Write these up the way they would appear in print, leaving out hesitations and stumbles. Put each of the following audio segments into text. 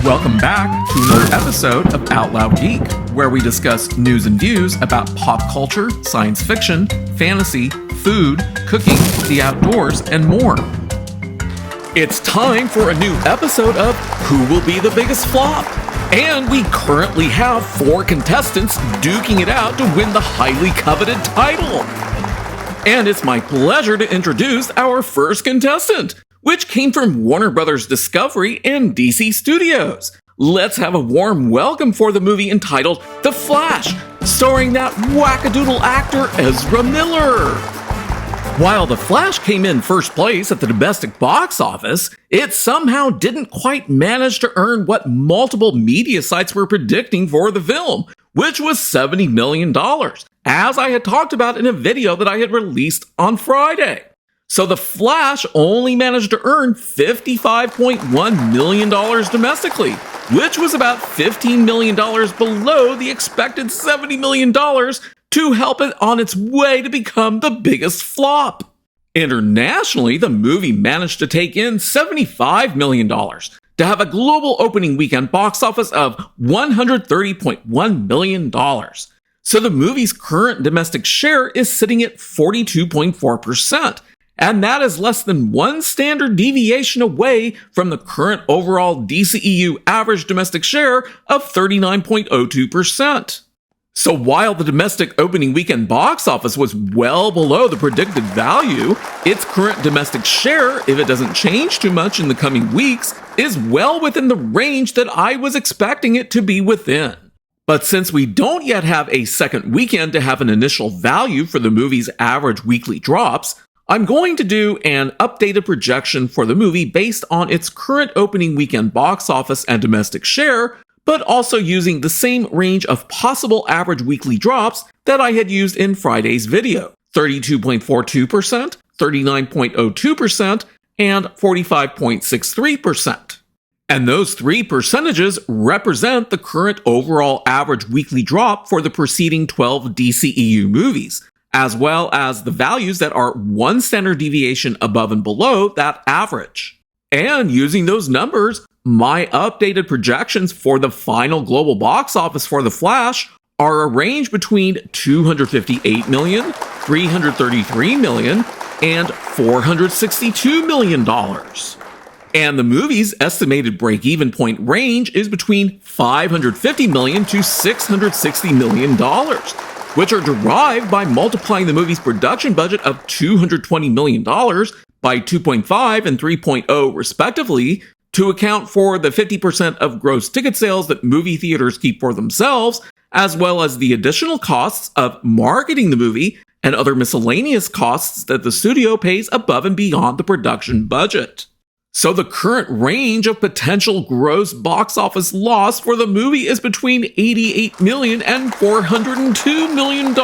Welcome back to another episode of Out Loud Geek, where we discuss news and views about pop culture, science fiction, fantasy, food, cooking, the outdoors, and more. It's time for a new episode of Who Will Be the Biggest Flop? And we currently have 4 contestants duking it out to win the highly coveted title. And it's my pleasure to introduce our first contestant, which came from Warner Brothers Discovery and DC Studios. Let's have a warm welcome for the movie entitled The Flash, starring that wackadoodle actor Ezra Miller. While The Flash came in first place at the domestic box office, it somehow didn't quite manage to earn what multiple media sites were predicting for the film, which was $70 million, as I had talked about in a video that I had released on Friday. So The Flash only managed to earn $55.1 million domestically, which was about $15 million below the expected $70 million to help it on its way to become the biggest flop. Internationally, the movie managed to take in $75 million to have a global opening weekend box office of $130.1 million. So the movie's current domestic share is sitting at 42.4%. And that is less than 1 standard deviation away from the current overall DCEU average domestic share of 39.02%. So while the domestic opening weekend box office was well below the predicted value, its current domestic share, if it doesn't change too much in the coming weeks, is well within the range that I was expecting it to be within. But since we don't yet have a second weekend to have an initial value for the movie's average weekly drops, I'm going to do an updated projection for the movie based on its current opening weekend box office and domestic share, but also using the same range of possible average weekly drops that I had used in Friday's video: 32.42%, 39.02%, and 45.63%. And those 3 percentages represent the current overall average weekly drop for the preceding 12 DCEU movies, as well as the values that are 1 standard deviation above and below that average. And using those numbers, my updated projections for the final global box office for The Flash are a range between $258 million, $333 million, and $462 million. And the movie's estimated break-even point range is between $550 million to $660 million. Which are derived by multiplying the movie's production budget of $220 million by 2.5 and 3.0 respectively to account for the 50% of gross ticket sales that movie theaters keep for themselves, as well as the additional costs of marketing the movie and other miscellaneous costs that the studio pays above and beyond the production budget. So the current range of potential gross box office loss for the movie is between $88 million and $402 million.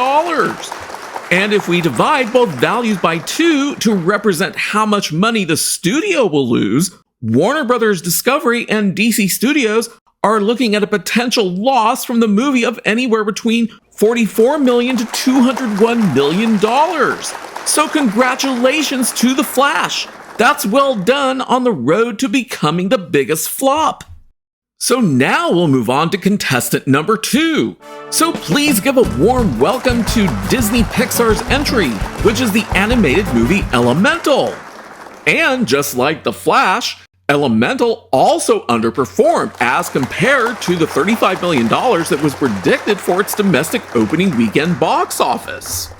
And if we divide both values by 2 to represent how much money the studio will lose, Warner Brothers Discovery and DC Studios are looking at a potential loss from the movie of anywhere between $44 million to $201 million. So congratulations to The Flash! That's well done on the road to becoming the biggest flop. So now we'll move on to contestant number 2. So please give a warm welcome to Disney Pixar's entry, which is the animated movie Elemental. And just like The Flash, Elemental also underperformed as compared to the $35 million that was predicted for its domestic opening weekend box office.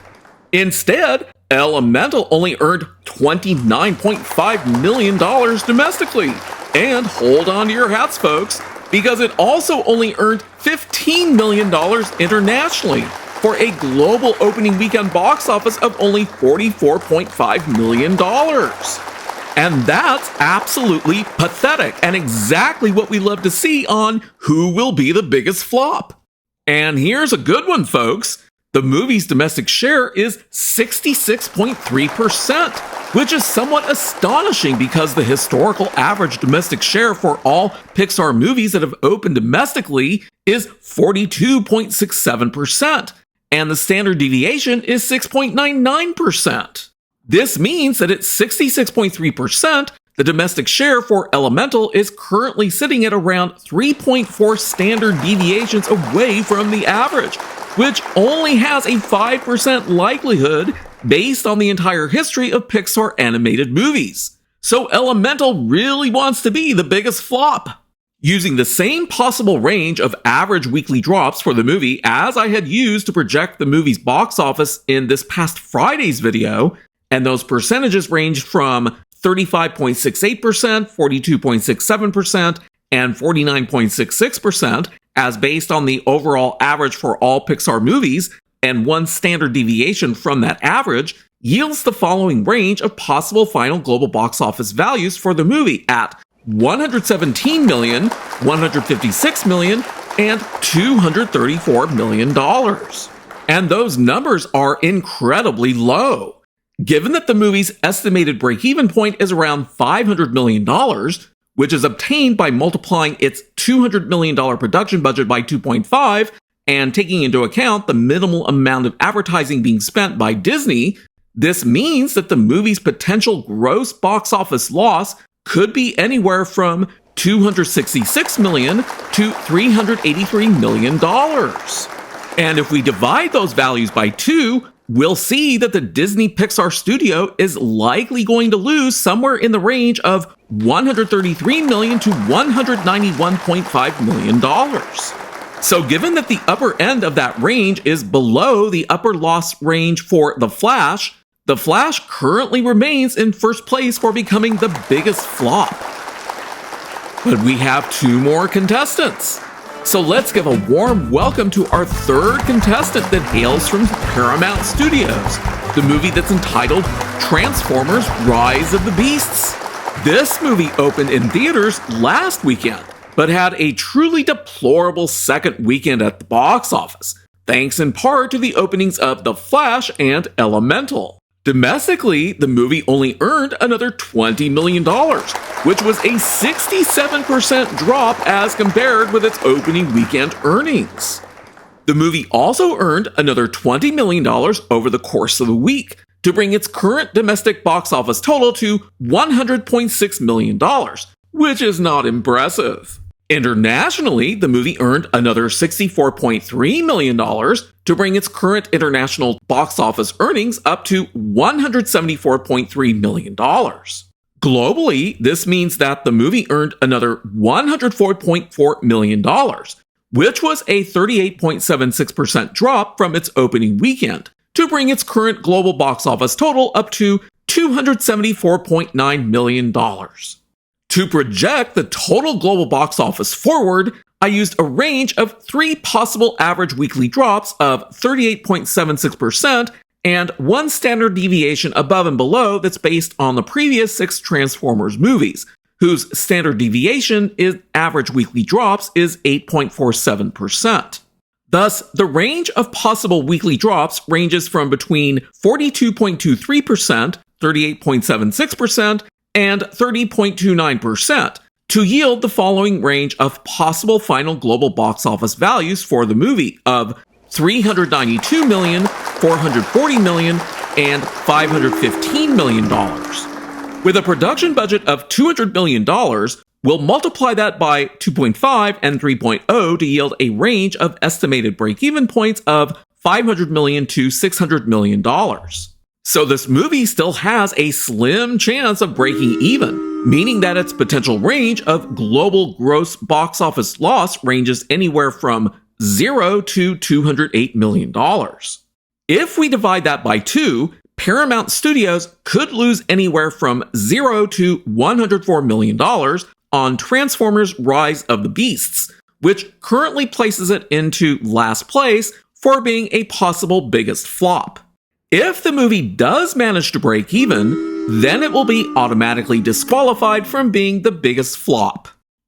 Instead, Elemental only earned $29.5 million domestically. And hold on to your hats, folks, because it also only earned $15 million internationally for a global opening weekend box office of only $44.5 million. And that's absolutely pathetic and exactly what we love to see on Who Will Be the Biggest Flop. And here's a good one, folks. The movie's domestic share is 66.3%, which is somewhat astonishing because the historical average domestic share for all Pixar movies that have opened domestically is 42.67%, and the standard deviation is 6.99%. This means that at 66.3%, The domestic share for Elemental is currently sitting at around 3.4 standard deviations away from the average, which only has a 5% likelihood based on the entire history of Pixar animated movies. So Elemental really wants to be the biggest flop. Using the same possible range of average weekly drops for the movie as I had used to project the movie's box office in this past Friday's video, and those percentages ranged from 35.68%, 42.67%, and 49.66% as based on the overall average for all Pixar movies, and one standard deviation from that average yields the following range of possible final global box office values for the movie at $117 million, $156 million, and $234 million. And those numbers are incredibly low. Given that the movie's estimated break-even point is around $500 million, which is obtained by multiplying its $200 million production budget by 2.5 and taking into account the minimal amount of advertising being spent by Disney, this means that the movie's potential gross box office loss could be anywhere from $266 million to $383 million. And if we divide those values by 2, we'll see that the Disney Pixar studio is likely going to lose somewhere in the range of $133 million to $191.5 million. So given that the upper end of that range is below the upper loss range for The Flash currently remains in first place for becoming the biggest flop. But we have 2 more contestants. So let's give a warm welcome to our third contestant that hails from Paramount Studios, the movie that's entitled Transformers: Rise of the Beasts. This movie opened in theaters last weekend, but had a truly deplorable second weekend at the box office, thanks in part to the openings of The Flash and Elemental. Domestically, the movie only earned another $20 million, which was a 67% drop as compared with its opening weekend earnings. The movie also earned another $20 million over the course of the week, to bring its current domestic box office total to $100.6 million, which is not impressive. Internationally, the movie earned another $64.3 million to bring its current international box office earnings up to $174.3 million. Globally, this means that the movie earned another $104.4 million, which was a 38.76% drop from its opening weekend, to bring its current global box office total up to $274.9 million. To project the total global box office forward, I used a range of 3 possible average weekly drops of 38.76% and 1 standard deviation above and below that's based on the previous 6 Transformers movies, whose standard deviation is average weekly drops is 8.47%. Thus, the range of possible weekly drops ranges from between 42.23%, 38.76%, and 30.29%, to yield the following range of possible final global box office values for the movie of $392 million, $440 million, and $515 million. With a production budget of $200 million, we'll multiply that by 2.5 and 3.0 to yield a range of estimated break-even points of $500 million to $600 million. So this movie still has a slim chance of breaking even, meaning that its potential range of global gross box office loss ranges anywhere from 0 to $208 million. If we divide that by 2, Paramount Studios could lose anywhere from 0 to $104 million on Transformers: Rise of the Beasts, which currently places it into last place for being a possible biggest flop. If the movie does manage to break even, then it will be automatically disqualified from being the biggest flop.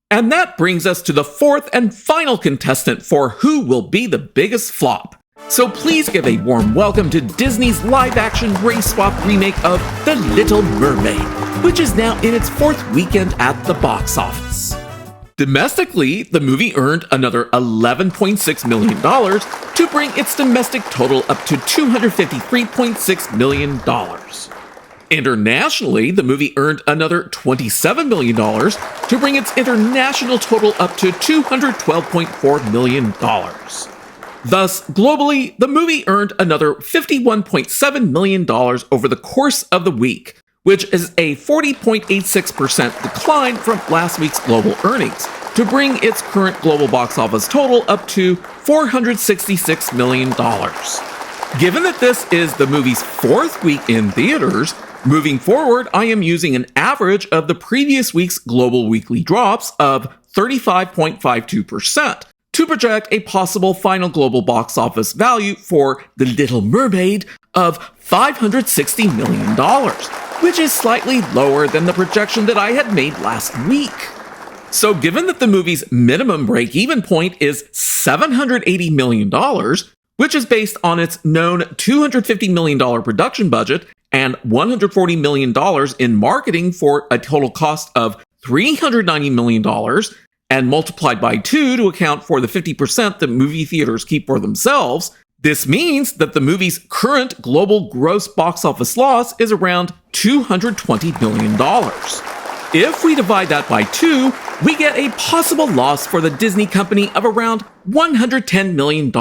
And that brings us to the fourth and final contestant for who will be the biggest flop. So please give a warm welcome to Disney's live-action race swap remake of The Little Mermaid, which is now in its 4th weekend at the box office. Domestically, the movie earned another $11.6 million to bring its domestic total up to $253.6 million. Internationally, the movie earned another $27 million to bring its international total up to $212.4 million. Thus, globally, the movie earned another $51.7 million over the course of the week, which is a 40.86% decline from last week's global earnings, to bring its current global box office total up to $466 million. Given that this is the movie's fourth week in theaters, moving forward, I am using an average of the previous week's global weekly drops of 35.52% to project a possible final global box office value for The Little Mermaid of $560 million, which is slightly lower than the projection that I had made last week. So given that the movie's minimum break-even point is $780 million, which is based on its known $250 million production budget and $140 million in marketing for a total cost of $390 million, and multiplied by 2 to account for the 50% that movie theaters keep for themselves, this means that the movie's current global gross box office loss is around $220 million. If we divide that by 2, we get a possible loss for the Disney company of around $110 million,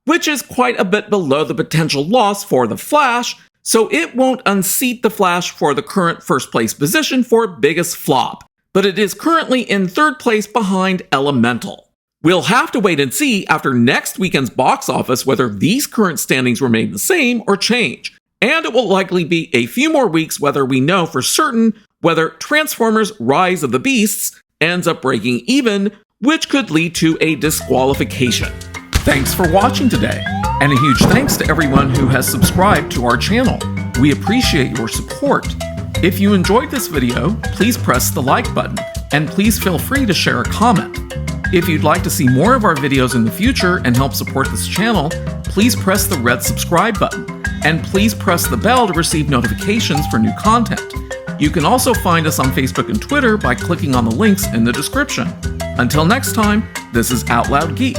which is quite a bit below the potential loss for The Flash, so it won't unseat The Flash for the current first place position for biggest flop, but it is currently in third place behind Elemental. We'll have to wait and see after next weekend's box office whether these current standings remain the same or change, and it will likely be a few more weeks whether we know for certain whether Transformers Rise of the Beasts ends up breaking even, which could lead to a disqualification. Thanks for watching today, and a huge thanks to everyone who has subscribed to our channel. We appreciate your support. If you enjoyed this video, please press the like button, and please feel free to share a comment. If you'd like to see more of our videos in the future and help support this channel, please press the red subscribe button, and please press the bell to receive notifications for new content. You can also find us on Facebook and Twitter by clicking on the links in the description. Until next time, this is Out Loud Geek.